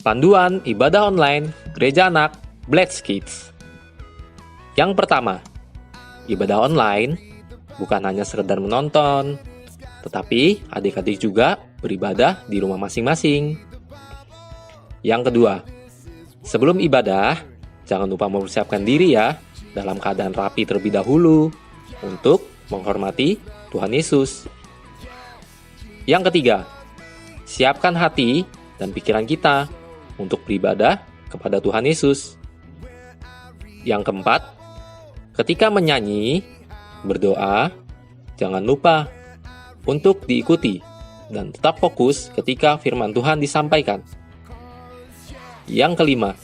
Panduan ibadah online Gereja Anak Blessed Kids. Yang pertama, ibadah online bukan hanya sekedar menonton, tetapi adik-adik juga beribadah di rumah masing-masing. Yang kedua, sebelum ibadah, jangan lupa mempersiapkan diri ya dalam keadaan rapi terlebih dahulu untuk menghormati Tuhan Yesus. Yang ketiga, siapkan hati dan pikiran kita untuk beribadah kepada Tuhan Yesus. Yang keempat, ketika menyanyi, berdoa, jangan lupa untuk diikuti dan tetap fokus ketika firman Tuhan disampaikan. Yang kelima,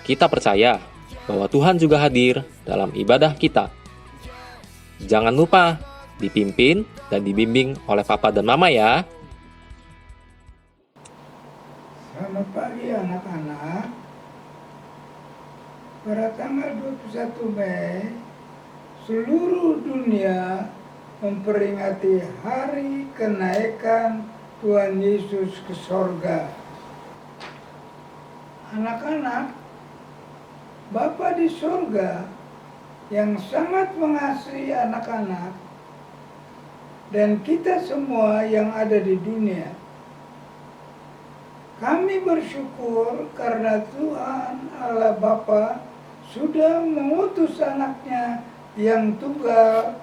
kita percaya bahwa Tuhan juga hadir dalam ibadah kita. Jangan lupa dipimpin dan dibimbing oleh Papa dan Mama ya. Selamat pagi anak-anak. Pada tanggal 21 Mei, seluruh dunia memperingati hari kenaikan Tuhan Yesus ke sorga. Anak-anak, Bapa di sorga yang sangat mengasihi anak-anak dan kita semua yang ada di dunia. Kami bersyukur karena Tuhan Allah Bapa sudah mengutus anaknya yang tunggal,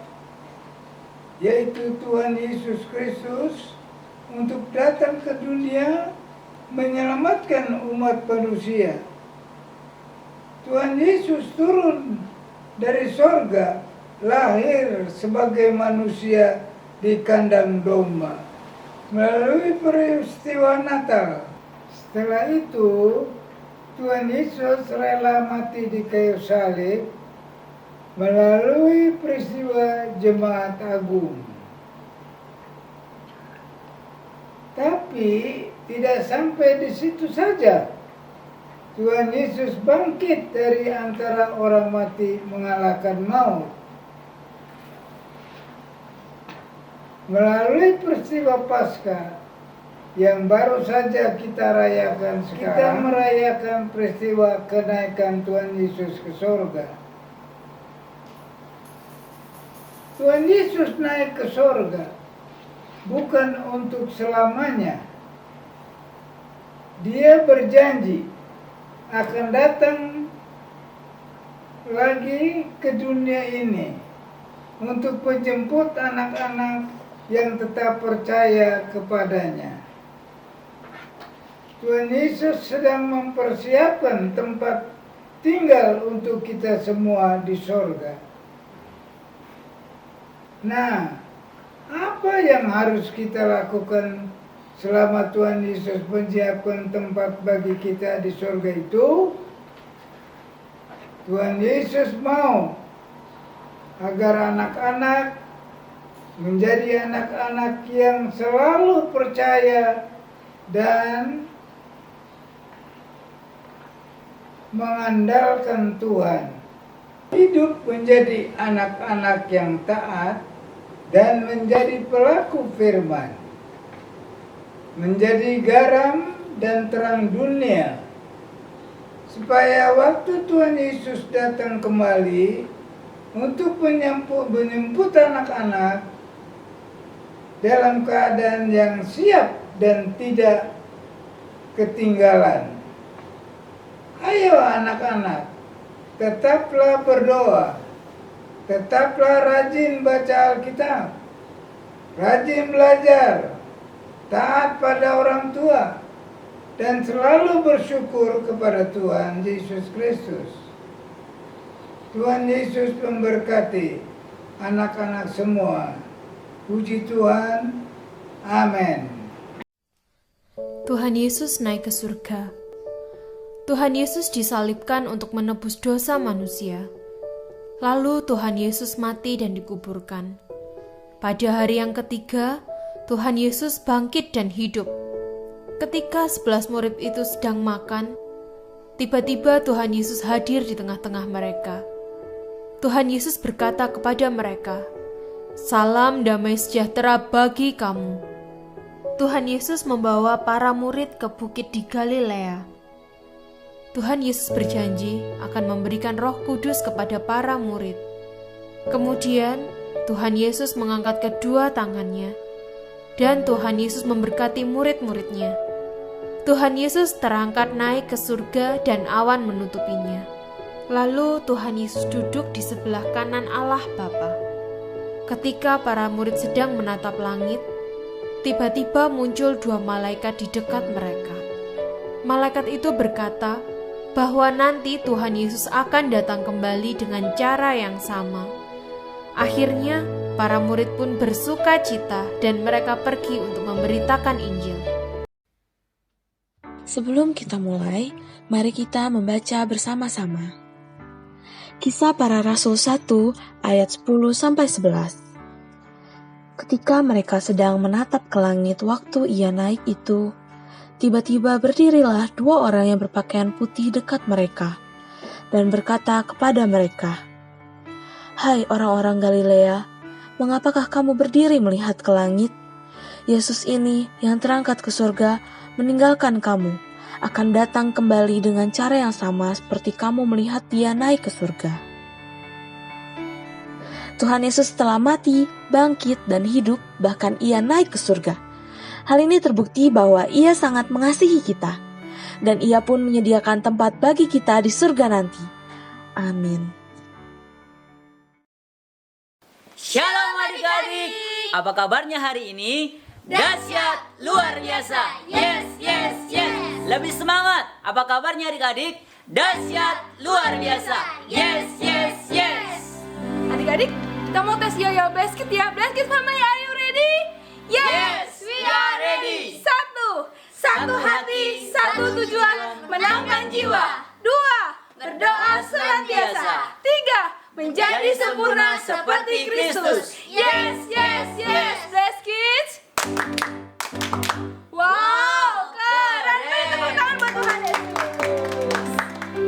yaitu Tuhan Yesus Kristus, untuk datang ke dunia menyelamatkan umat manusia. Tuhan Yesus turun dari sorga, lahir sebagai manusia di kandang domba melalui peristiwa Natal. Setelah itu, Tuhan Yesus rela mati di kayu salib melalui peristiwa Jemaat Agung. Tapi tidak sampai di situ saja. Tuhan Yesus bangkit dari antara orang mati mengalahkan maut. Melalui peristiwa Paskah yang baru saja kita rayakan sekarang, kita merayakan peristiwa kenaikan Tuhan Yesus ke sorga. Tuhan Yesus naik ke sorga bukan untuk selamanya. Dia berjanji akan datang lagi ke dunia ini untuk menjemput anak-anak yang tetap percaya kepadanya. Tuhan Yesus sedang mempersiapkan tempat tinggal untuk kita semua di sorga. Nah, apa yang harus kita lakukan selama Tuhan Yesus menyiapkan tempat bagi kita di sorga itu? Tuhan Yesus mau agar anak-anak menjadi anak-anak yang selalu percaya dan mengandalkan Tuhan. Hidup menjadi anak-anak yang taat dan menjadi pelaku firman. Menjadi garam dan terang dunia. Supaya waktu Tuhan Yesus datang kembali untuk menjemput anak-anak dalam keadaan yang siap dan tidak ketinggalan. Ayo anak-anak, tetaplah berdoa, tetaplah rajin baca Alkitab, rajin belajar, taat pada orang tua, dan selalu bersyukur kepada Tuhan Yesus Kristus. Tuhan Yesus memberkati anak-anak semua. Puji Tuhan. Amin. Tuhan Yesus naik ke surga. Tuhan Yesus disalibkan untuk menebus dosa manusia. Lalu Tuhan Yesus mati dan dikuburkan. Pada hari yang ketiga, Tuhan Yesus bangkit dan hidup. Ketika 11 murid itu sedang makan, tiba-tiba Tuhan Yesus hadir di tengah-tengah mereka. Tuhan Yesus berkata kepada mereka, "Salam damai sejahtera bagi kamu." Tuhan Yesus membawa para murid ke bukit di Galilea. Tuhan Yesus berjanji akan memberikan Roh Kudus kepada para murid. Kemudian, Tuhan Yesus mengangkat kedua tangannya, dan Tuhan Yesus memberkati murid-muridnya. Tuhan Yesus terangkat naik ke surga dan awan menutupinya. Lalu Tuhan Yesus duduk di sebelah kanan Allah Bapa. Ketika para murid sedang menatap langit, tiba-tiba muncul dua malaikat di dekat mereka. Malaikat itu berkata bahwa nanti Tuhan Yesus akan datang kembali dengan cara yang sama. Akhirnya, para murid pun bersuka cita dan mereka pergi untuk memberitakan Injil. Sebelum kita mulai, mari kita membaca bersama-sama. Kisah Para Rasul 1 ayat 10-11. Ketika mereka sedang menatap ke langit waktu ia naik itu, tiba-tiba berdirilah dua orang yang berpakaian putih dekat mereka, dan berkata kepada mereka, "Hai orang-orang Galilea, mengapakah kamu berdiri melihat ke langit? Yesus ini yang terangkat ke surga meninggalkan kamu, akan datang kembali dengan cara yang sama seperti kamu melihat dia naik ke surga." Tuhan Yesus telah mati, bangkit, dan hidup, bahkan ia naik ke surga. Hal ini terbukti bahwa ia sangat mengasihi kita, dan ia pun menyediakan tempat bagi kita di surga nanti. Amin. Shalom adik-adik, apa kabarnya hari ini? Dahsyat, luar biasa, yes, yes, yes. Lebih semangat, apa kabarnya adik-adik? Dahsyat, luar biasa, yes, yes, yes. Adik-adik, kita mau tes Yoyo Basket ya. Basket family, are you ready? Yes, we are ready. Satu hati, satu tujuan, menangkan jiwa. 2, berdoa senantiasa. 3, menjadi sempurna seperti Kristus. Yes, yes, yes. Basket. Wow, keren. Beri tepuk tangan buat Tuhan Yesus.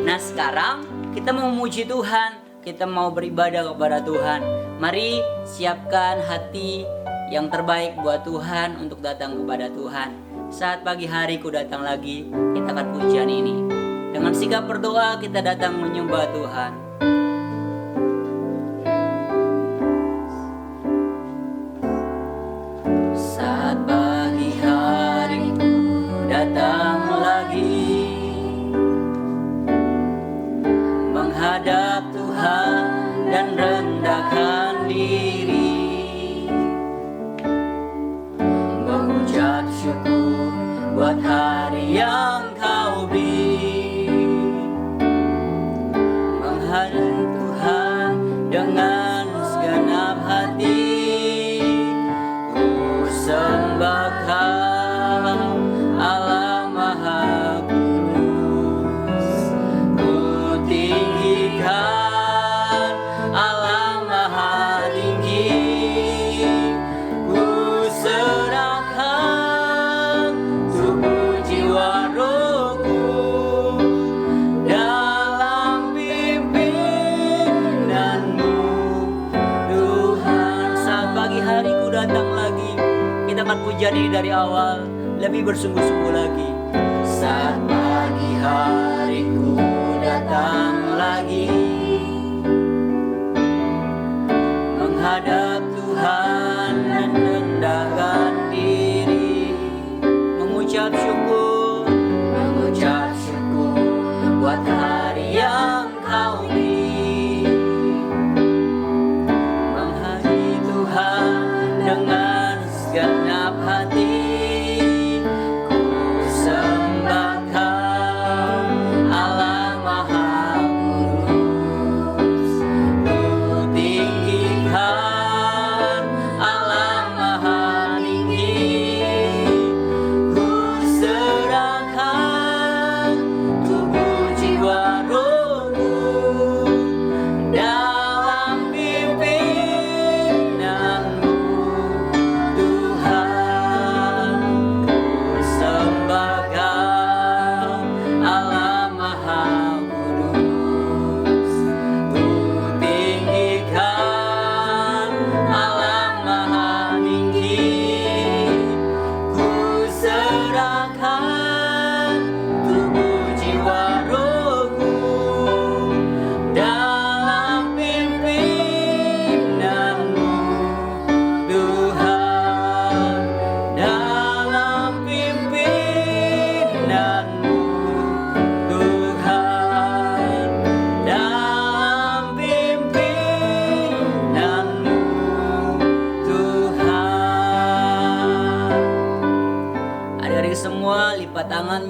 Nah sekarang kita mau memuji Tuhan, kita mau beribadah kepada Tuhan. Mari siapkan hati yang terbaik buat Tuhan untuk datang kepada Tuhan. Saat pagi hari ku datang lagi, kita akan pujian ini. Dengan sikap berdoa kita datang menyembah Tuhan. Saat pagi hari ku datang lagi, menghadap Tuhan dan rendahkan diri, mengucap syukur buat hari yang Kau beri, menghadap Tuhan dengan segenap hati, ku sembah Kau Allah Maha Kudus, ku tinggikan Allah Maha Tinggi, ku serahkan tubuh jiwa rohku dalam pimpinanmu Tuhan. Saat pagi hari ku datang lagi, kita akan pujian ini dari awal, lebih bersungguh-sungguh lagi. Saat pagi hari ku datang lagi, menghadap Tuhan dan rendahkan diri, mengucap syukur buat hari yang Kau beri, menghadap Tuhan dengan segenap hati, ku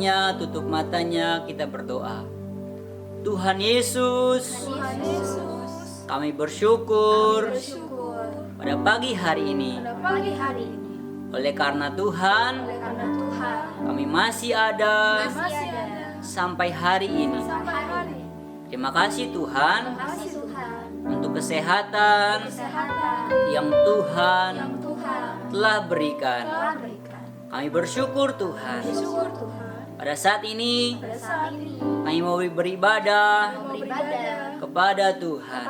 kepalanya, tutup matanya, kita berdoa. Tuhan Yesus, kami bersyukur pada pagi hari ini. Oleh karena Tuhan, kami masih ada sampai hari ini. Terima kasih Tuhan untuk kesehatan yang Tuhan telah berikan. Kami bersyukur Tuhan. Pada saat ini kami mau beribadah kepada Tuhan.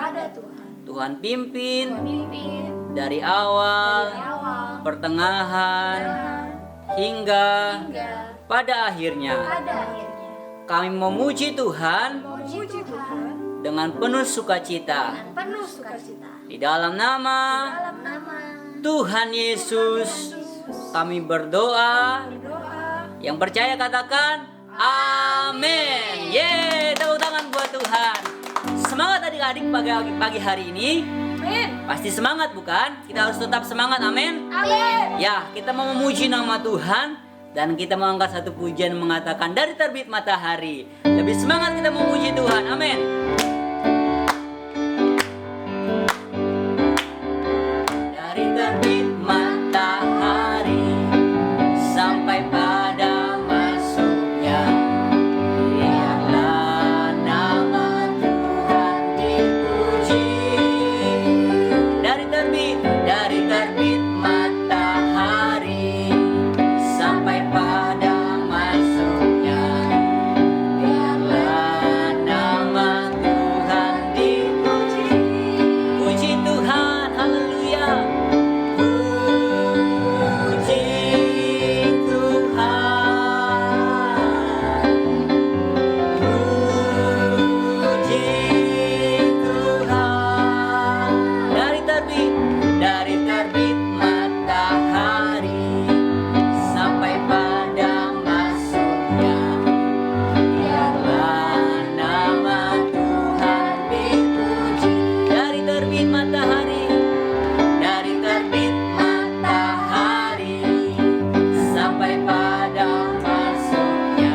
Tuhan pimpin dari awal, pertengahan, hingga pada akhirnya. Kami memuji Tuhan dengan penuh sukacita. Di dalam nama Tuhan Yesus kami berdoa. Yang percaya katakan amin. Yeay, tepuk tangan buat Tuhan. Semangat adik-adik pagi hari ini. Pasti semangat bukan? Kita harus tetap semangat, amin. Ya, kita mau memuji nama Tuhan. Dan kita mau angkat satu pujian mengatakan dari terbit matahari. Lebih semangat kita memuji Tuhan, amin. Dari terbit matahari sampai pada masuknya, biarlah nama Tuhan dipuji. Dari terbit matahari sampai pada masuknya, biarlah nama Tuhan dipuji. Puji Tuhan, haleluya. Puji Tuhan, puji Tuhan. Dari terbit matahari sampai pada masuknya, biarlah nama Tuhan dipuji. Dari terbit matahari sampai pada masuknya,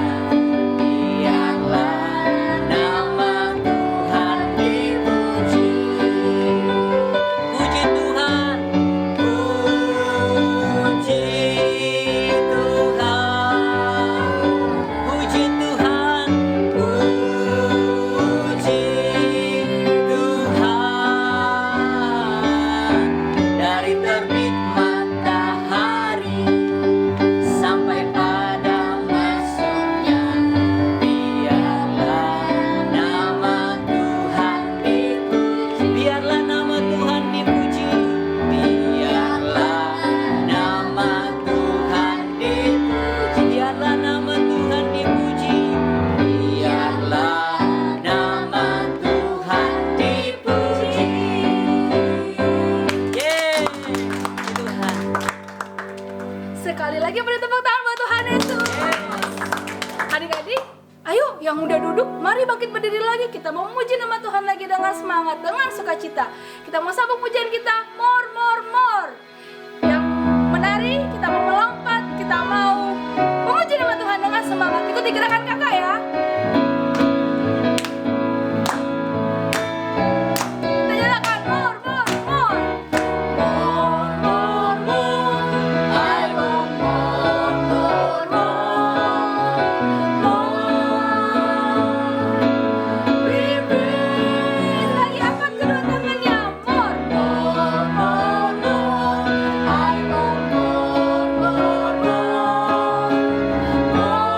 biarlah nama Tuhan dipuji. Puji Tuhan, puji Tuhan, puji Tuhan, puji Tuhan. Dari terbit matahari sampai pada masuknya, biarlah nama Tuhan dipuji. Biarlah nama Tuhan dipuji. Biarlah nama Tuhan dipuji. Biarlah nama Tuhan dipuji. Biarlah nama Tuhan dipuji. Yeay, Tuhan. Sekali lagi beri tepuk tangan buat Tuhan Yesus. Adik-adik, ayo yang udah duduk, mari bangkit berdiri lagi. Kita mau memuji nama Tuhan lagi dengan semangat, dengan sukacita. Kita mau sambung pujian kita, more, more, more. Yang menari, kita mau melompat, kita mau memuji nama Tuhan dengan semangat. Ikuti gerakan kakak ya. Kita nyalakan, more, more, more. More, more, more. I want more, more, more. Repeat. Lagi angkat kedua tangannya. More, more, more, more. I want more, more, more. More.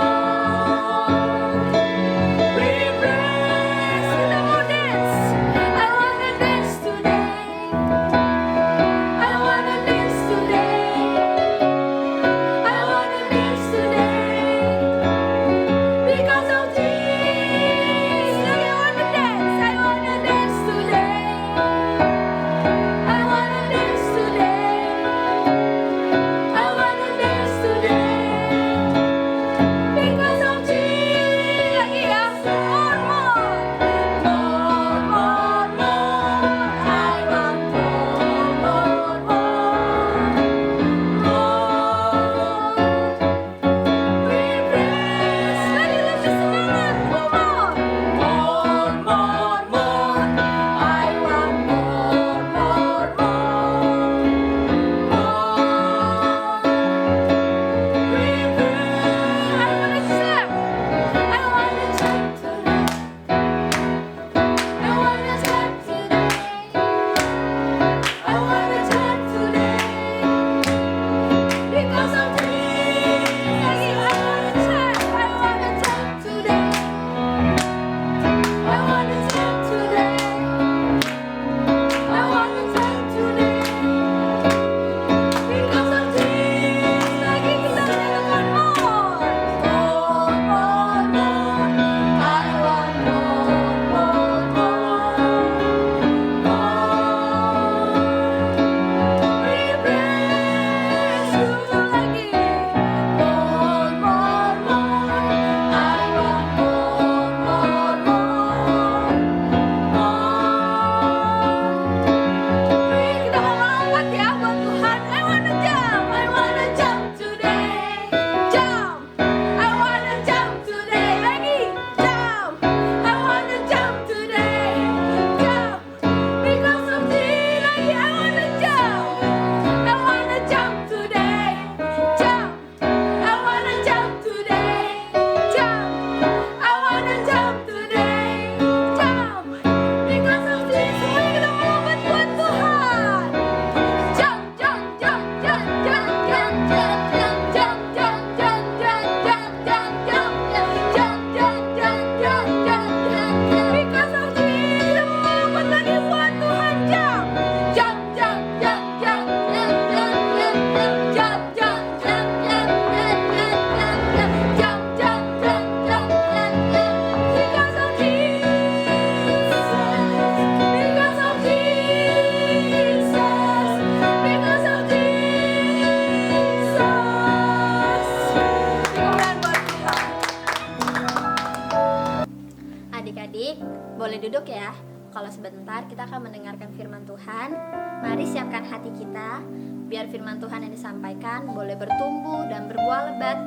Adik-adik, boleh duduk ya. Kalau sebentar kita akan mendengarkan firman Tuhan. Mari siapkan hati kita, biar firman Tuhan yang disampaikan boleh bertumbuh dan berbuah lebat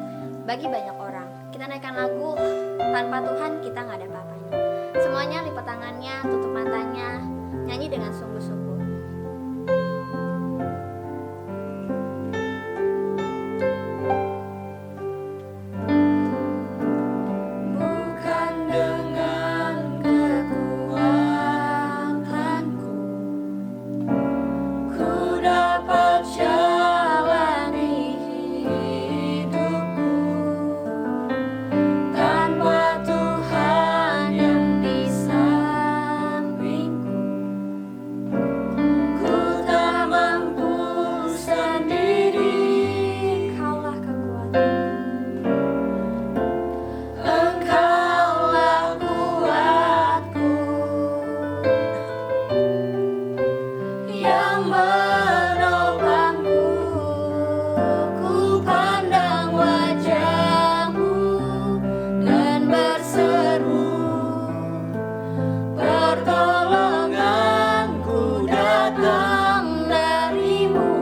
bagi banyak orang. Kita naikkan lagu, tanpa Tuhan kita nggak ada apa-apanya. Semuanya lipat tangannya, tutup matanya, nyanyi dengan sungguh-sungguh. Bukan dengan kekuatanku ku dapat jalani hidupku, tanpa Tuhan yang di sampingku ku tak mampu sendiri. Kaulah kekuatan. Engkaulah kuatku yang menopangku. Ku pandang wajah-Mu dan berseru, pertolonganku datang dari-Mu.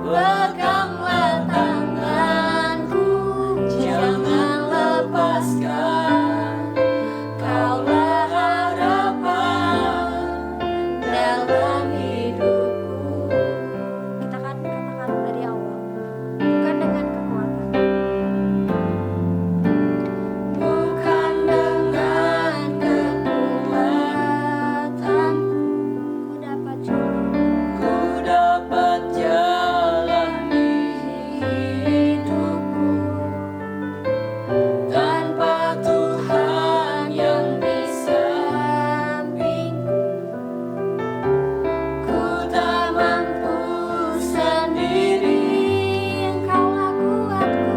Peganglah tanganku, jangan lepaskan. Kaulah harapan dalam hidupku. Kita kan katakan dari awal, bukan dengan kekuatan. Bukan dengan kekuatanku Ku dapat jalan. ku dapat jalani hidupku, tanpa Tuhan yang di sampingku ku tak mampu sendiri. Engkaulah kuatku.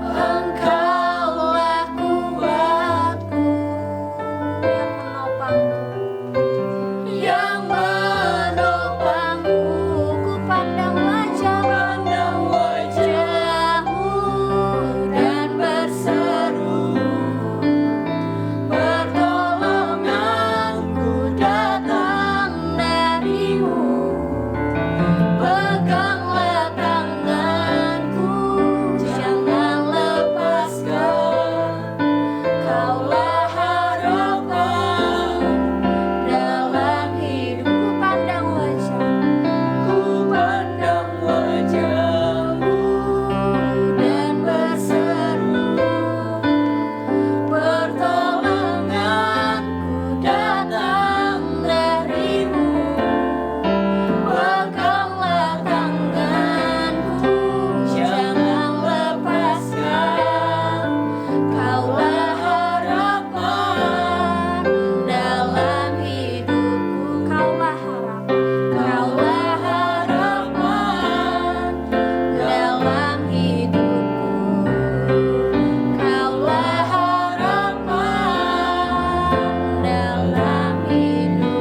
Engkaulah kuatku Yang menopangku. yang menopangku. Ku pandang Wajah-Mu dan berseru, pertolonganku datang dari-Mu. Peganglah tanganku, jangan lepaskan. Kaulah harapan dalam hidupku. Ku pandang wajah. Ku pandang wajah-Mu dan berseru, pertolonganku datang dari-Mu. Peganglah tanganku, jangan lepaskan. Kaulah harapan dalam hidupku. Kaulah harapan. Kaulah harapan dalam hidupku. Kaulah harapan dalam hidupku.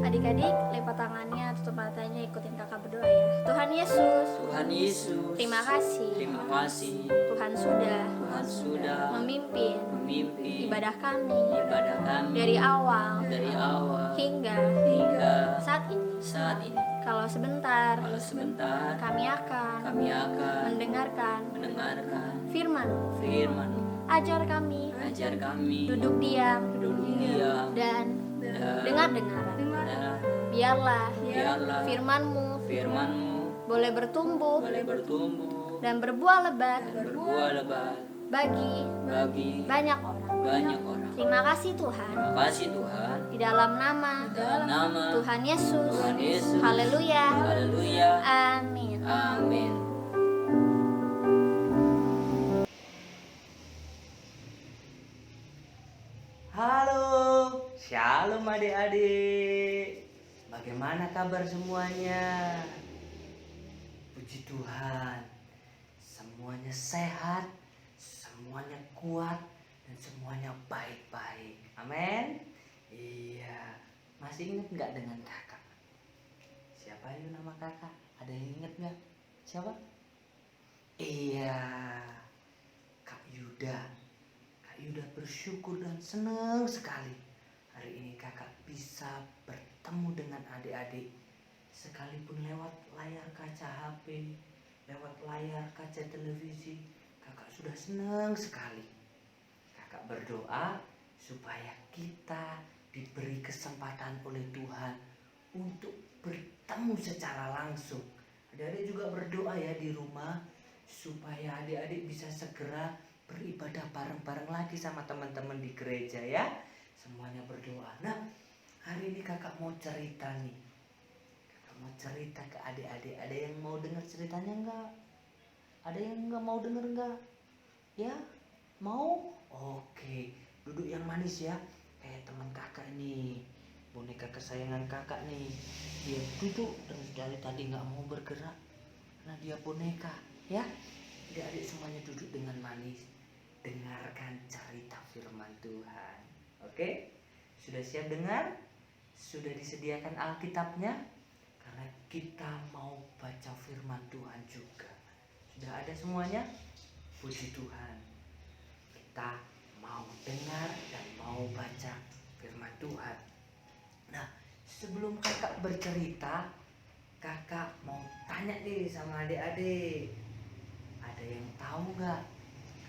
Adik-adik, lipat tangannya, tutup matanya, ikutin kakak berdoa ya. Tuhan Yesus, Tuhan Yesus, terima kasih. terima kasih. Tuhan sudah Tuhan sudah memimpin memimpin ibadah kami ibadah kami dari awal dari awal hingga hingga saat ini. saat ini. Kalau sebentar, Kalau sebentar kami akan kami akan mendengarkan mendengarkan firman. firman. Ajar kami Ajar kami duduk diam duduk diam dan dan dengar-dengaran. dan Biarlah biarlah firman-Mu firman-Mu boleh bertumbuh boleh bertumbuh dan berbuah lebat dan berbuah lebat bagi bagi banyak orang. banyak orang. Terima kasih Tuhan. Terima kasih Tuhan. Di dalam nama Dalam nama Tuhan Yesus. Tuhan Yesus. Haleluya. Haleluya. Amin. Amin. Halo, shalom adik-adik. Bagaimana kabar semuanya? Puji Tuhan, semuanya sehat, semuanya kuat, dan semuanya baik-baik. Amin. Iya, masih ingat nggak dengan kakak? Siapa itu nama kakak? Ada yang ingat nggak? Siapa? Iya, Yuda. Kak Yuda bersyukur dan senang sekali hari ini kakak bisa bertemu dengan adik-adik. Sekalipun lewat layar kaca HP, lewat layar kaca televisi, kakak sudah senang sekali. Kakak berdoa supaya kita diberi kesempatan oleh Tuhan untuk bertemu secara langsung. Adik-adik juga berdoa ya di rumah supaya adik-adik bisa segera beribadah bareng-bareng lagi sama teman-teman di gereja ya. Semuanya berdoa. Nah, hari ini kakak mau cerita nih. Kakak mau cerita ke adik-adik. Ada yang mau dengar ceritanya enggak? Ada yang enggak mau dengar enggak? Ya? Mau? Oke. Duduk yang manis ya. Kayak teman kakak nih. Boneka kesayangan kakak nih. Dia duduk dan dari tadi enggak mau bergerak. Karena dia boneka. Ya? Adik-adik semuanya duduk dengan manis. Dengarkan cerita firman Tuhan. Oke? Sudah siap dengar? Sudah disediakan Alkitabnya? Karena kita mau baca firman Tuhan juga. Sudah ada semuanya? Puji Tuhan. Kita mau dengar dan mau baca firman Tuhan. Nah, sebelum kakak bercerita, kakak mau tanya nih sama adik-adik. Ada yang tahu nggak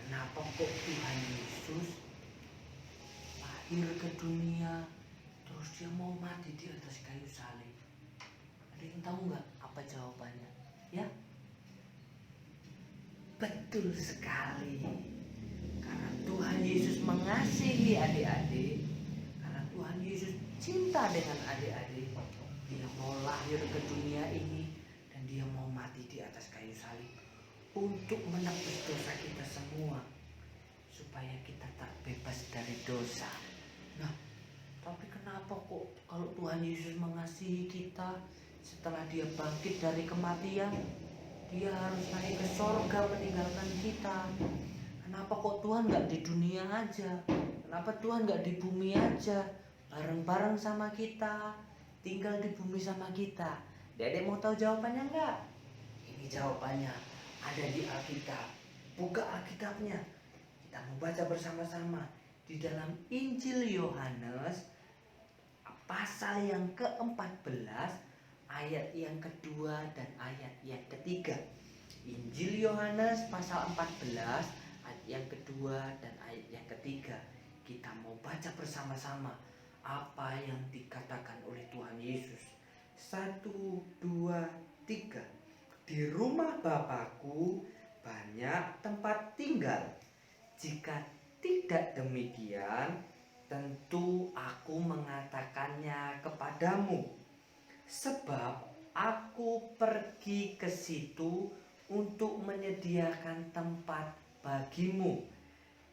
kenapa kok Tuhan Yesus lahir ke dunia terus dia mau mati di atas kayu salib? Ada yang tahu nggak apa jawabannya? Ya, betul sekali. Karena Tuhan Yesus mengasihi adik-adik, karena Tuhan Yesus cinta dengan adik-adik, dia mau lahir ke dunia ini dan dia mau mati di atas kayu salib untuk menebus dosa kita semua, supaya kita terbebas dari dosa. Nah, tapi kenapa kok kalau Tuhan Yesus mengasihi kita, setelah dia bangkit dari kematian, dia harus naik ke sorga meninggalkan kita? Kenapa kok Tuhan gak di dunia aja? Kenapa Tuhan gak di bumi aja, bareng-bareng sama kita, tinggal di bumi sama kita? Dedek mau tahu jawabannya nggak? Ini jawabannya ada di Alkitab. Buka Alkitabnya. Kita mau baca bersama-sama di dalam Injil Yohanes pasal yang ke-14 ayat yang kedua dan ayat yang ketiga. Injil Yohanes pasal 14 ayat yang kedua dan ayat yang ketiga. Kita mau baca bersama-sama apa yang dikatakan oleh Tuhan Yesus. 1, 2, 3. Di rumah Bapakku banyak tempat tinggal. Jika tidak demikian, tentu aku mengatakannya kepadamu. Sebab aku pergi ke situ untuk menyediakan tempat bagimu.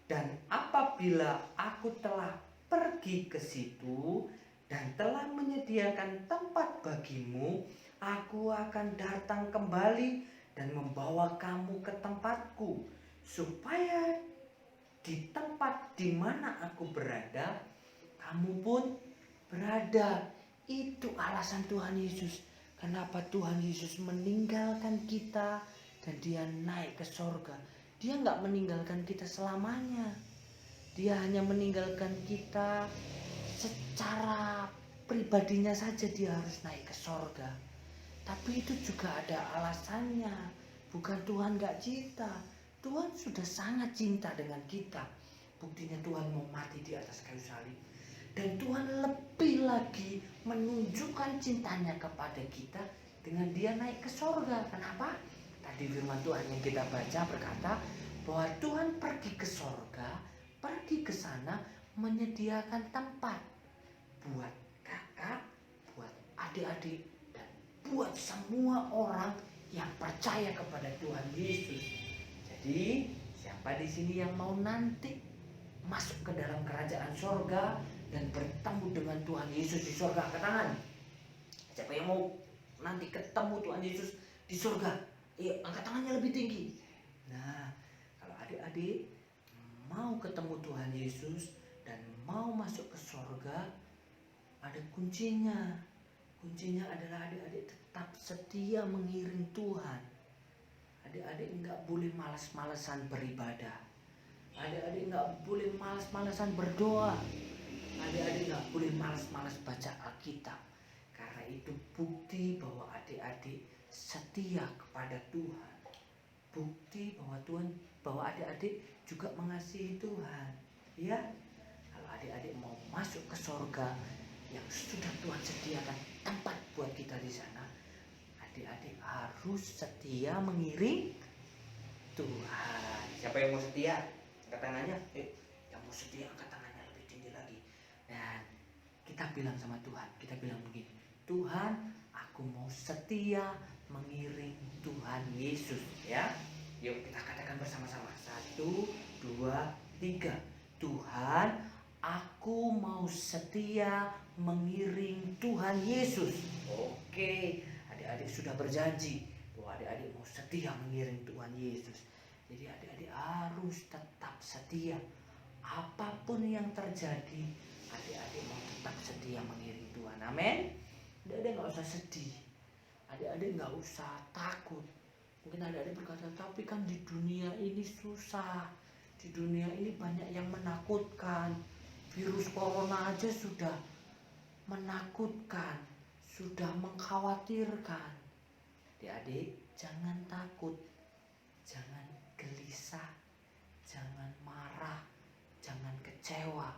Dan apabila aku telah pergi ke situ dan telah menyediakan tempat bagimu, aku akan datang kembali dan membawa kamu ke tempatku, supaya di tempat di mana aku berada, kamu pun berada. Itu alasan Tuhan Yesus. Kenapa Tuhan Yesus meninggalkan kita dan dia naik ke sorga. Dia nggak meninggalkan kita selamanya. Dia hanya meninggalkan kita secara pribadinya saja, dia harus naik ke sorga. Tapi itu juga ada alasannya. Bukan Tuhan gak cinta. Tuhan sudah sangat cinta dengan kita. Buktinya Tuhan mau mati di atas kayu salib. Dan Tuhan lebih lagi menunjukkan cintanya kepada kita dengan dia naik ke sorga. Kenapa? Tadi firman Tuhan yang kita baca berkata bahwa Tuhan pergi ke sorga, pergi ke sana menyediakan tempat buat kakak, buat adik-adik, dan buat semua orang yang percaya kepada Tuhan Yesus. Jadi siapa di sini yang mau nanti masuk ke dalam kerajaan sorga dan bertemu dengan Tuhan Yesus di sorga? Angkat tangan. Siapa yang mau nanti ketemu Tuhan Yesus di sorga? Iya, angkat tangannya lebih tinggi. Nah, kalau adik-adik mau ketemu Tuhan Yesus dan mau masuk ke sorga, ada kuncinya. Kuncinya adalah adik-adik tetap setia mengiring Tuhan. Adik-adik nggak boleh malas-malesan beribadah. Adik-adik nggak boleh malas-malasan berdoa. Adik-adik nggak boleh malas-malas baca Alkitab. Karena itu bukti bahwa adik-adik setia kepada Tuhan. Bukti bahwa adik-adik juga mengasihi Tuhan. Ya, kalau adik-adik mau masuk ke sorga yang sudah Tuhan sediakan tempat buat kita di sana, adik-adik harus setia mengiring Tuhan. Siapa yang mau setia? Angkat tangannya. Yang mau setia angkat tangannya lebih tinggi lagi. Dan kita bilang sama Tuhan, kita bilang begini, Tuhan, aku mau setia mengiring Tuhan Yesus. Ya, yuk kita katakan bersama-sama. 1, 2, 3. Tuhan, aku mau setia mengiring Tuhan Yesus. Oke, adik-adik sudah berjanji bahwa adik-adik mau setia mengiring Tuhan Yesus. Jadi adik-adik harus tetap setia. Apapun yang terjadi, adik-adik mau tetap setia mengiring Tuhan. Amin. Adik-adik gak usah sedih. Adik-adik gak usah takut. Mungkin adik-adik berkata, tapi kan di dunia ini susah. Di dunia ini banyak yang menakutkan. Virus corona aja sudah menakutkan, sudah mengkhawatirkan. Adik-adik jangan takut, jangan gelisah, jangan marah, jangan kecewa.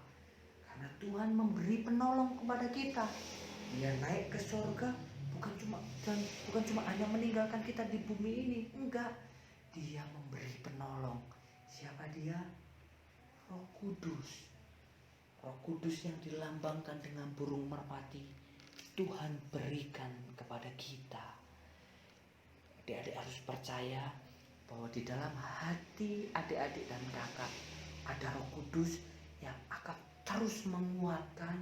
Karena Tuhan memberi penolong kepada kita. Dia naik ke surga bukan cuma hanya meninggalkan kita di bumi ini, enggak. Dia memberi penolong. Siapa dia? Roh Kudus. Roh Kudus yang dilambangkan dengan burung merpati, Tuhan berikan kepada kita. Adik-adik harus percaya bahwa di dalam hati adik-adik dan kakak ada Roh Kudus yang akan terus menguatkan,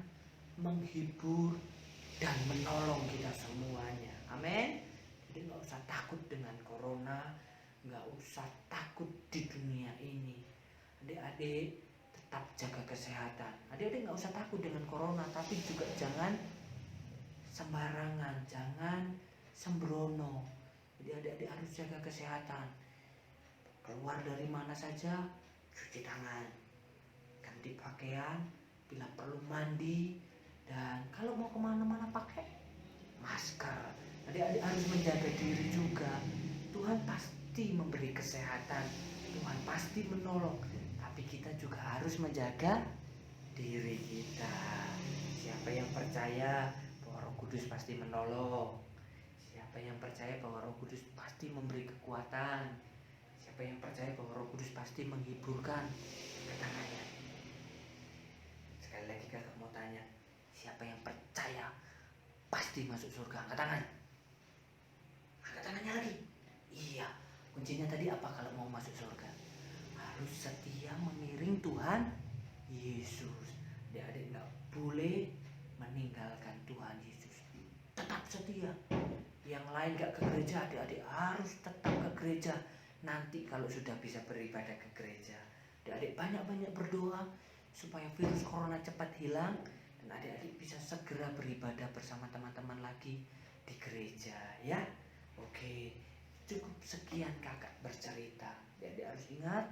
menghibur, dan menolong kita semuanya. Amin. Jadi gak usah takut dengan corona, gak usah takut di dunia ini. Adik-adik tetap jaga kesehatan. Adik-adik gak usah takut dengan corona, tapi juga jangan sembarangan, jangan sembrono. Jadi adik-adik harus jaga kesehatan. Keluar dari mana saja, cuci tangan, ganti pakaian, bila perlu mandi, dan kalau mau kemana-mana pakai masker. Adik-adik harus menjaga diri juga. Tuhan pasti memberi kesehatan, Tuhan pasti menolong, tapi kita juga harus menjaga diri kita. Siapa yang percaya bahwa Roh Kudus pasti menolong? Siapa yang percaya bahwa Roh Kudus pasti memberi kekuatan? Siapa yang percaya bahwa Roh Kudus pasti menghiburkan? Angkat tangannya. Sekali lagi kakak mau tanya, siapa yang percaya pasti masuk surga? Angkat tangan. Angkat tangannya lagi. Iya, kuncinya tadi apa kalau mau masuk surga? Harus setia mengiring Tuhan Yesus. Adik-adik gak boleh meninggalkan Tuhan Yesus. Tetap setia. Yang lain gak ke gereja, adik-adik harus tetap ke gereja. Nanti kalau sudah bisa beribadah ke gereja, adik-adik banyak-banyak berdoa supaya virus corona cepat hilang, dan adik-adik bisa segera beribadah bersama teman-teman lagi di gereja. Ya, oke, cukup sekian kakak bercerita. Adik-adik harus ingat,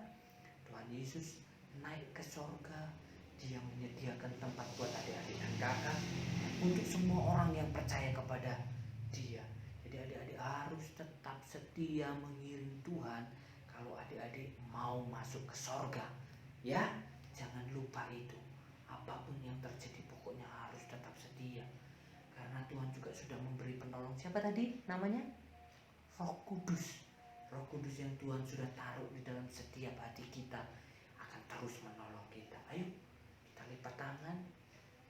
Tuhan Yesus naik ke sorga. Dia menyediakan tempat buat adik-adik dan kakak, untuk semua orang yang percaya kepada Dia. Jadi adik-adik harus tetap setia mengiring Tuhan kalau adik-adik mau masuk ke sorga. Ya, jangan lupa itu. Apapun yang terjadi pokoknya harus tetap setia. Karena Tuhan juga sudah memberi penolong. Siapa tadi namanya? Roh Kudus. Roh Kudus yang Tuhan sudah taruh di dalam setiap hati kita akan terus menolong kita. Ayo, kita lipat tangan,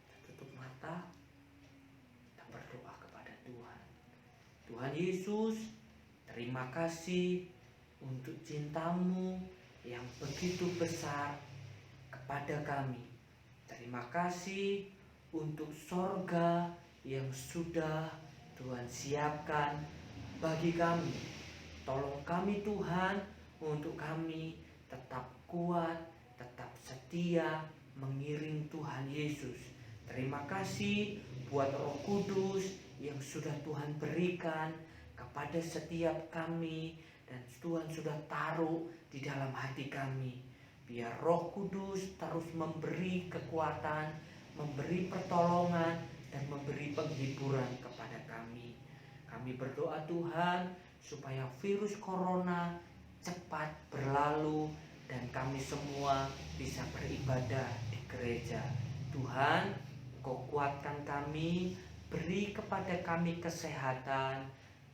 kita tutup mata, kita berdoa kepada Tuhan. Tuhan Yesus, terima kasih untuk cinta-Mu yang begitu besar kepada kami. Terima kasih untuk sorga yang sudah Tuhan siapkan bagi kami. Tolong kami Tuhan, untuk kami tetap kuat, tetap setia mengiring Tuhan Yesus. Terima kasih buat Roh Kudus yang sudah Tuhan berikan kepada setiap kami, dan Tuhan sudah taruh di dalam hati kami. Biar Roh Kudus terus memberi kekuatan, memberi pertolongan, dan memberi penghiburan kepada kami. Kami berdoa Tuhan supaya virus corona cepat berlalu dan kami semua bisa beribadah di gereja. Tuhan, Kau kuatkan kami, beri kepada kami kesehatan,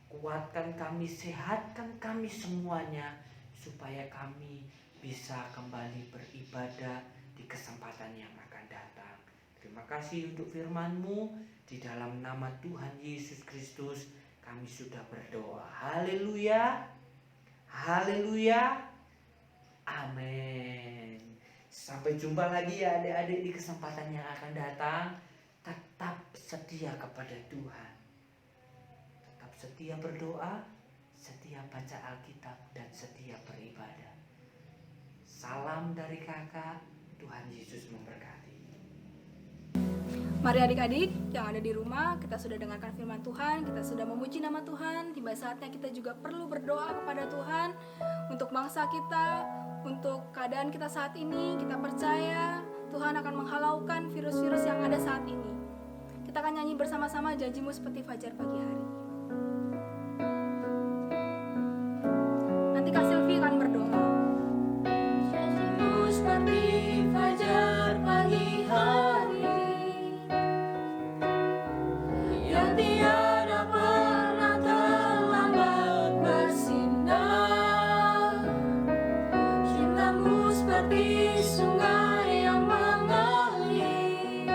kuatkan kami, sehatkan kami semuanya, supaya kami bisa kembali beribadah di kesempatan yang akan datang. Terima kasih untuk firman-Mu. Di dalam nama Tuhan Yesus Kristus kami sudah berdoa. Haleluya. Haleluya. Amin. Sampai jumpa lagi ya adik-adik di kesempatan yang akan datang. Tetap setia kepada Tuhan. Tetap setia berdoa, setia baca Alkitab, dan setia beribadah. Salam dari kakak. Tuhan Yesus memberkati. Mari adik-adik yang ada di rumah, kita sudah dengarkan firman Tuhan, kita sudah memuji nama Tuhan. Tiba saatnya kita juga perlu berdoa kepada Tuhan untuk bangsa kita, untuk keadaan kita saat ini. Kita percaya Tuhan akan menghalaukan virus-virus yang ada saat ini. Kita akan nyanyi bersama-sama Janjimu Seperti Fajar Pagi Hari. Nanti Kak Silvi akan berdoa. Janjimu seperti fajar pagi hari, yang tiada pernah terlambat bersinar. Cintamu seperti sungai yang mengalir,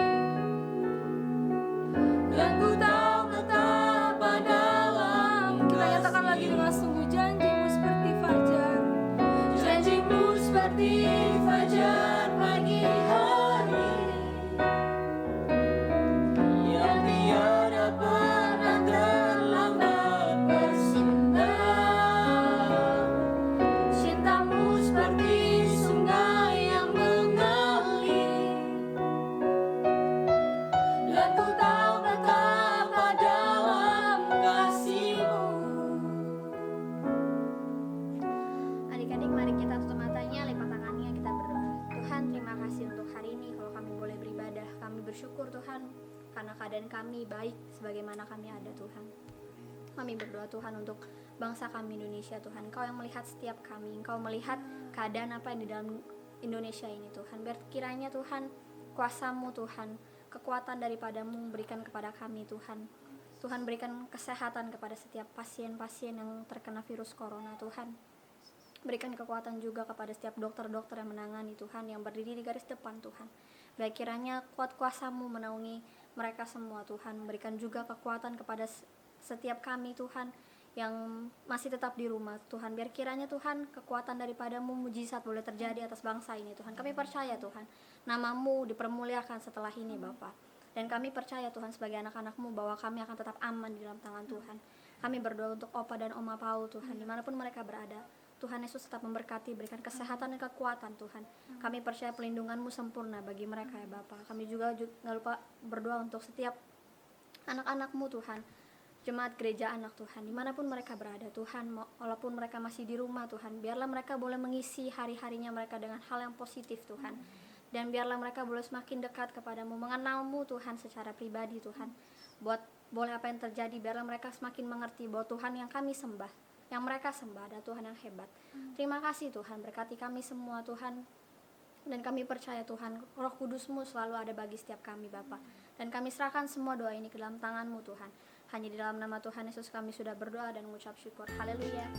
dan ku tahu betapa dalam. Kita nyatakan lagi dengan sungguh, janjimu seperti fajar. Janjimu seperti fajar pagi hari, yang tiada pernah terlambat bersinar. Cintamu seperti sungai yang mengalir, dan ku tahu betapa dalam kasih-Mu. Adik-adik, mari kita tutup matanya, lipat tangannya, kita berdoa. Tuhan, terima kasih untuk hari ini kalau kami boleh beribadah. Kami bersyukur Tuhan karena keadaan kami baik sebagaimana kami ada Tuhan. Kami berdoa Tuhan untuk bangsa kami Indonesia Tuhan. Engkau yang melihat setiap kami, Engkau melihat keadaan apa yang di dalam Indonesia ini Tuhan. Biar kiranya Tuhan, kuasa-Mu Tuhan, kekuatan daripada-Mu berikan kepada kami Tuhan. Tuhan berikan kesehatan kepada setiap pasien-pasien yang terkena virus corona Tuhan. Berikan kekuatan juga kepada setiap dokter-dokter yang menangani Tuhan, yang berdiri di garis depan Tuhan. Baik kiranya kuat kuasa-Mu menaungi mereka semua Tuhan. Berikan juga kekuatan kepada setiap kami Tuhan yang masih tetap di rumah Tuhan. Biar kiranya Tuhan kekuatan daripada-Mu, mujizat boleh terjadi atas bangsa ini Tuhan. Kami percaya Tuhan, nama-Mu dipermuliakan setelah ini Bapa. Dan kami percaya Tuhan sebagai anak-anak-Mu bahwa kami akan tetap aman di dalam tangan Tuhan. Kami berdoa untuk Opa dan Oma Paul Tuhan, dimanapun mereka berada. Tuhan Yesus tetap memberkati, berikan kesehatan dan kekuatan Tuhan. Kami percaya pelindungan-Mu sempurna bagi mereka ya Bapa. Kami juga gak lupa berdoa untuk setiap anak-anak-Mu Tuhan, jemaat gereja anak Tuhan, dimanapun mereka berada Tuhan, walaupun mereka masih di rumah Tuhan, biarlah mereka boleh mengisi hari-harinya mereka dengan hal yang positif Tuhan. Dan biarlah mereka boleh semakin dekat kepadamu, mengenal-Mu Tuhan secara pribadi Tuhan. Boleh apa yang terjadi, biarlah mereka semakin mengerti bahwa Tuhan yang kami sembah, yang mereka sembah ada Tuhan yang hebat. Terima kasih Tuhan, berkati kami semua Tuhan. Dan kami percaya Tuhan, Roh Kudus-Mu selalu ada bagi setiap kami Bapa. Dan kami serahkan semua doa ini ke dalam tangan-Mu Tuhan. Hanya di dalam nama Tuhan Yesus kami sudah berdoa dan mengucap syukur. Haleluya.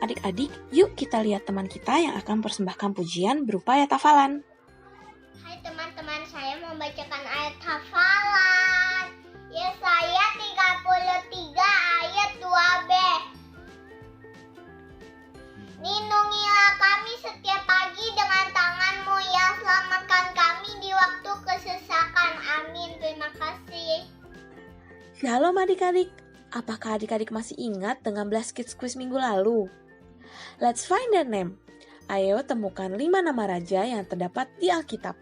Adik-adik, yuk kita lihat teman kita yang akan persembahkan pujian berupa ayat hafalan. Hai teman-teman, saya membacakan ayat hafalan Yesaya 33 ayat 2b. Lindungilah kami setiap pagi dengan tangan-Mu yang selamatkan kami di waktu kesesakan. Amin. Terima kasih. Shalom adik-adik, apakah adik-adik masih ingat dengan Blast Kids Quiz minggu lalu? Let's find their name. Ayo temukan 5 nama raja yang terdapat di Alkitab.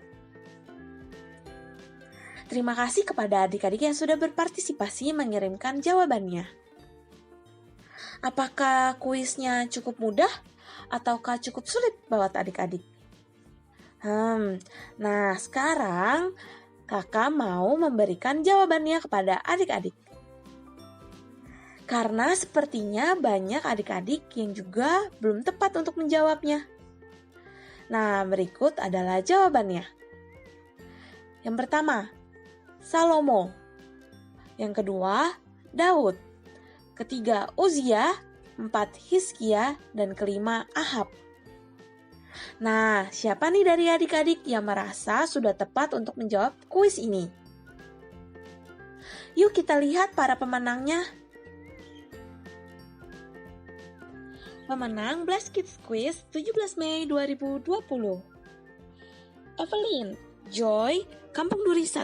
Terima kasih kepada adik-adik yang sudah berpartisipasi mengirimkan jawabannya. Apakah kuisnya cukup mudah ataukah cukup sulit buat adik-adik? Nah sekarang kakak mau memberikan jawabannya kepada adik-adik. Karena sepertinya banyak adik-adik yang juga belum tepat untuk menjawabnya. Nah, berikut adalah jawabannya. Yang pertama, Salomo. Yang kedua, Daud. Ketiga, Uzia. 4, Hizkia. Dan kelima, Ahab. Nah, siapa nih dari adik-adik yang merasa sudah tepat untuk menjawab kuis ini? Yuk kita lihat para pemenangnya. Pemenang Blessed Kids Quiz 17 Mei 2020. Evelyn, Joy, Kampung Duri 1.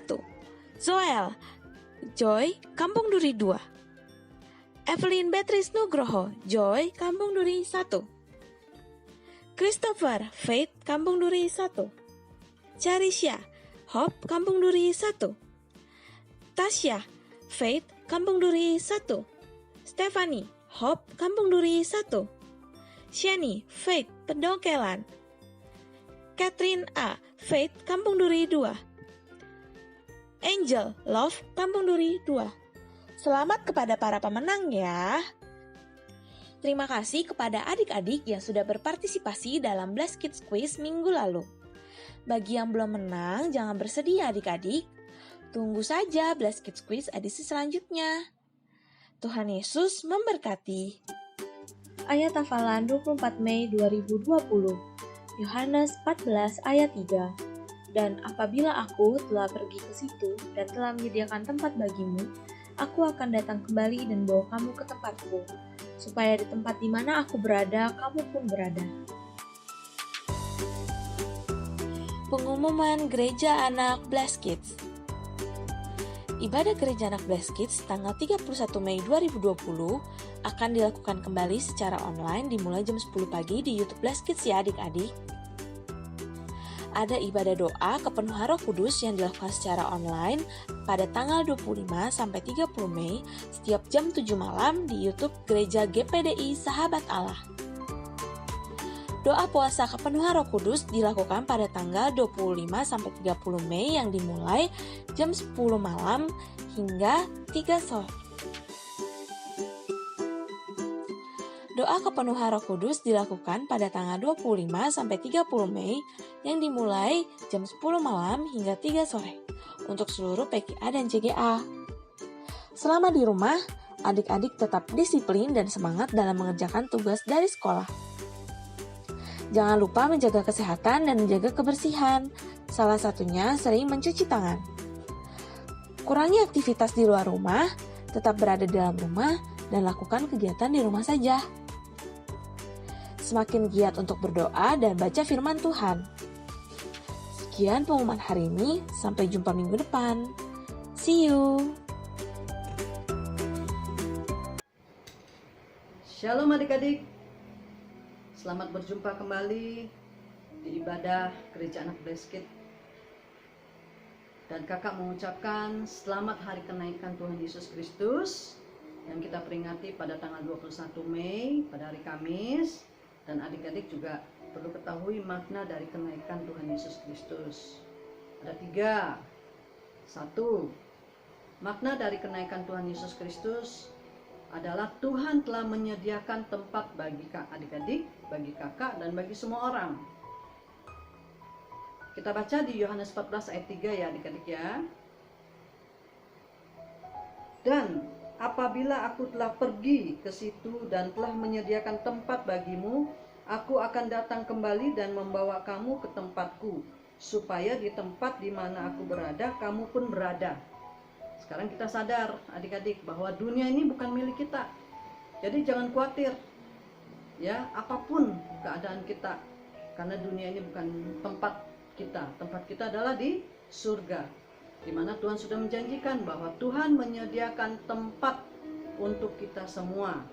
Zoel, Joy, Kampung Duri 2. Evelyn Beatrice Nugroho, Joy, Kampung Duri 1. Christopher, Faith, Kampung Duri 1. Charisya, Hope, Kampung Duri 1. Tasya, Faith, Kampung Duri 1. Stephanie, Hope, Kampung Duri 1. Shani, Faith, Pendongkelan. Catherine A, Faith, Kampung Duri 2. Angel, Love, Kampung Duri 2. Selamat kepada para pemenang ya. Terima kasih kepada adik-adik yang sudah berpartisipasi dalam Blessed Kids Quiz minggu lalu. Bagi yang belum menang, jangan bersedih adik-adik. Tunggu saja Blessed Kids Quiz edisi selanjutnya. Tuhan Yesus memberkati. Ayat hafalan 24 Mei 2020. Yohanes 14 ayat 3. Dan apabila aku telah pergi ke situ dan telah menyediakan tempat bagimu, aku akan datang kembali dan bawa kamu ke tempatku, supaya di tempat di mana aku berada, kamu pun berada. Pengumuman Gereja Anak Blessed Kids. Ibadah Gereja Anak Blessed Kids tanggal 31 Mei 2020 akan dilakukan kembali secara online dimulai jam 10 pagi di YouTube Blessed Kids ya adik-adik. Ada ibadah doa kepenuhan Roh Kudus yang dilakukan secara online pada tanggal 25 sampai 30 Mei setiap jam 7 malam di YouTube Gereja GPDI Sahabat Allah. Doa puasa kepenuhan Roh Kudus dilakukan pada tanggal 25 sampai 30 Mei yang dimulai jam 10 malam hingga 3 sore. Doa kepenuhan Roh Kudus dilakukan pada tanggal 25 sampai 30 Mei yang dimulai jam 10 malam hingga 3 sore untuk seluruh PKA dan CGA. Selama di rumah, adik-adik tetap disiplin dan semangat dalam mengerjakan tugas dari sekolah. Jangan lupa menjaga kesehatan dan menjaga kebersihan. Salah satunya sering mencuci tangan. Kurangi aktivitas di luar rumah, tetap berada di dalam rumah, dan lakukan kegiatan di rumah saja. Semakin giat untuk berdoa dan baca firman Tuhan. Sekian pengumuman hari ini, sampai jumpa minggu depan. See you! Shalom adik-adik, selamat berjumpa kembali di ibadah Gereja Anak Blessed Kids. Dan kakak mengucapkan selamat hari kenaikan Tuhan Yesus Kristus yang kita peringati pada tanggal 21 Mei pada hari Kamis. Dan adik-adik juga perlu ketahui makna dari kenaikan Tuhan Yesus Kristus. Ada 3. 1. Makna dari kenaikan Tuhan Yesus Kristus adalah Tuhan telah menyediakan tempat bagi adik-adik, bagi kakak, dan bagi semua orang. Kita baca di Yohanes 14 ayat 3 ya adik-adik ya. Dan apabila aku telah pergi ke situ dan telah menyediakan tempat bagimu, aku akan datang kembali dan membawa kamu ke tempatku, supaya di tempat di mana aku berada, kamu pun berada. Sekarang kita sadar adik-adik bahwa dunia ini bukan milik kita. Jadi jangan khawatir ya apapun keadaan kita, karena dunia ini bukan tempat kita. Tempat kita adalah di surga, di mana Tuhan sudah menjanjikan bahwa Tuhan menyediakan tempat untuk kita semua.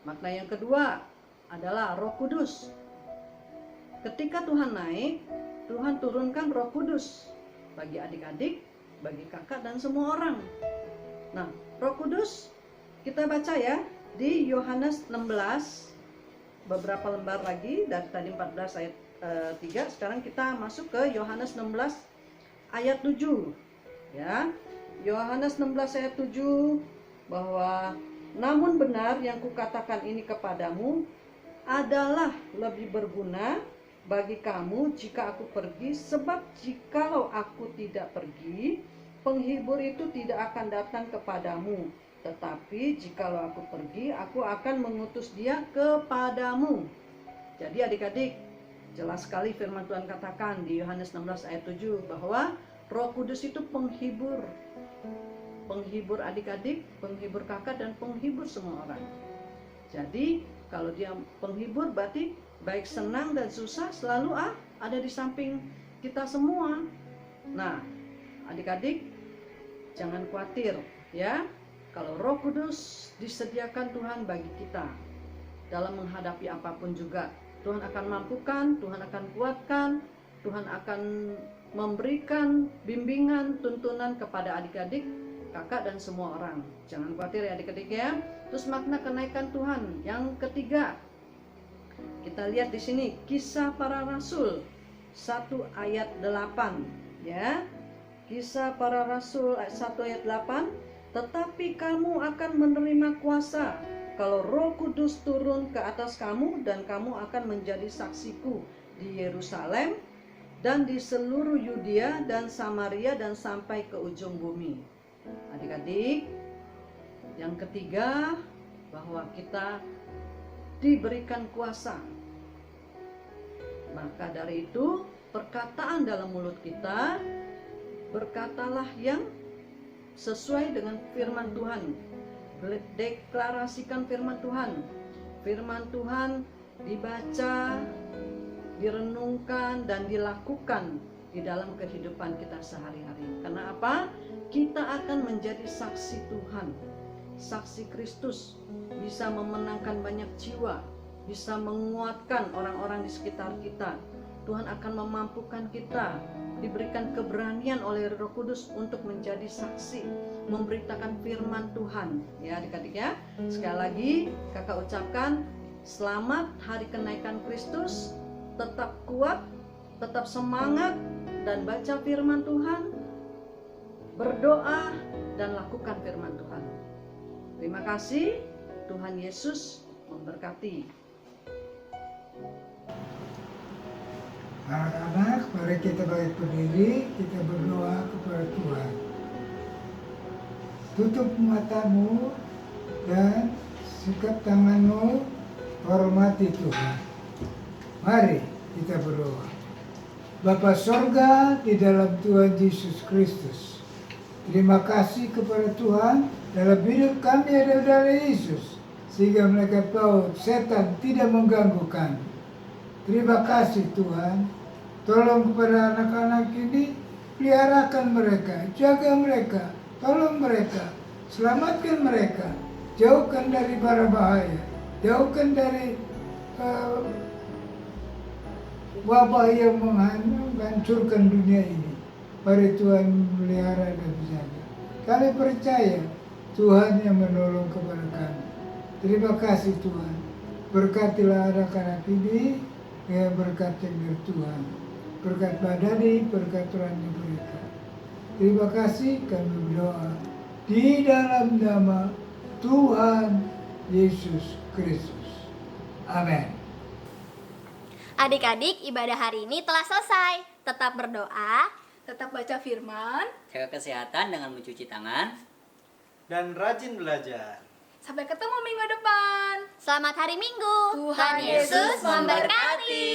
Makna yang kedua adalah Roh Kudus. Ketika Tuhan naik, Tuhan turunkan Roh Kudus bagi adik-adik, bagi kakak dan semua orang. Nah, Roh Kudus kita baca ya di Yohanes 16 beberapa lembar lagi dari tadi 14 ayat 3. Sekarang kita masuk ke Yohanes 16 ayat 7. Ya. Yohanes 16 ayat 7 bahwa namun benar yang kukatakan ini kepadamu adalah lebih berguna bagi kamu jika aku pergi, sebab jikalau aku tidak pergi, penghibur itu tidak akan datang kepadamu. Tetapi jikalau aku pergi, aku akan mengutus dia kepadamu. Jadi adik-adik, jelas sekali firman Tuhan katakan di Yohanes 16 ayat 7 bahwa Roh Kudus itu penghibur. Penghibur adik-adik, penghibur kakak, dan penghibur semua orang. Jadi kalau dia penghibur berarti baik senang dan susah selalu ada di samping kita semua. Nah, adik-adik jangan khawatir ya. Kalau Roh Kudus disediakan Tuhan bagi kita dalam menghadapi apapun juga, Tuhan akan mampukan, Tuhan akan kuatkan, Tuhan akan memberikan bimbingan, tuntunan kepada adik-adik, kakak, dan semua orang. Jangan khawatir ya adik-adik ya. Terus makna kenaikan Tuhan yang ketiga, kita lihat di sini Kisah Para Rasul 1 ayat 8 ya. Kisah Para Rasul 1 ayat 8, tetapi kamu akan menerima kuasa kalau Roh Kudus turun ke atas kamu, dan kamu akan menjadi saksiku di Yerusalem dan di seluruh Yudea dan Samaria dan sampai ke ujung bumi. Adik-adik, yang ketiga bahwa kita diberikan kuasa. Maka dari itu, perkataan dalam mulut kita, berkatalah yang sesuai dengan firman Tuhan. Deklarasikan firman Tuhan. Firman Tuhan dibaca, direnungkan, dan dilakukan di dalam kehidupan kita sehari-hari. Karena apa? Kita akan menjadi saksi Tuhan, saksi Kristus, bisa memenangkan banyak jiwa, bisa menguatkan orang-orang di sekitar kita. Tuhan akan memampukan kita, diberikan keberanian oleh Roh Kudus untuk menjadi saksi, memberitakan firman Tuhan. Ya adik-adik ya, sekali lagi kakak ucapkan selamat hari kenaikan Kristus. Tetap kuat, tetap semangat, dan baca firman Tuhan, berdoa, dan lakukan firman Tuhan. Terima kasih, Tuhan Yesus memberkati. Anak-anak, mari kita bangkit berdiri, kita berdoa kepada Tuhan. Tutup matamu dan sikap tanganmu, hormati Tuhan. Mari kita berdoa. Bapa Sorga di dalam Tuhan Yesus Kristus, terima kasih kepada Tuhan dalam hidup kami ada dari Yesus, sehingga mereka tahu setan tidak mengganggu kami. Terima kasih Tuhan, tolong kepada anak-anak ini, peliharakan mereka, jaga mereka, tolong mereka, selamatkan mereka, jauhkan dari bara bahaya, jauhkan dari wabah yang menghancurkan dunia ini. Mari Tuhan melihara dan menjaga. Kami percaya Tuhan yang menolong kepada kami. Terima kasih Tuhan, berkatilah anak-anak ini dengan berkat dari Tuhan, berkat badani, berkat Tuhan mereka. Terima kasih, kami berdoa di dalam nama Tuhan Yesus Kristus. Amin. Adik-adik, ibadah hari ini telah selesai. Tetap berdoa, Tetap baca firman. Jaga kesehatan dengan mencuci tangan. Dan rajin belajar. Sampai ketemu minggu depan. selamat hari Minggu. Tuhan Yesus memberkati.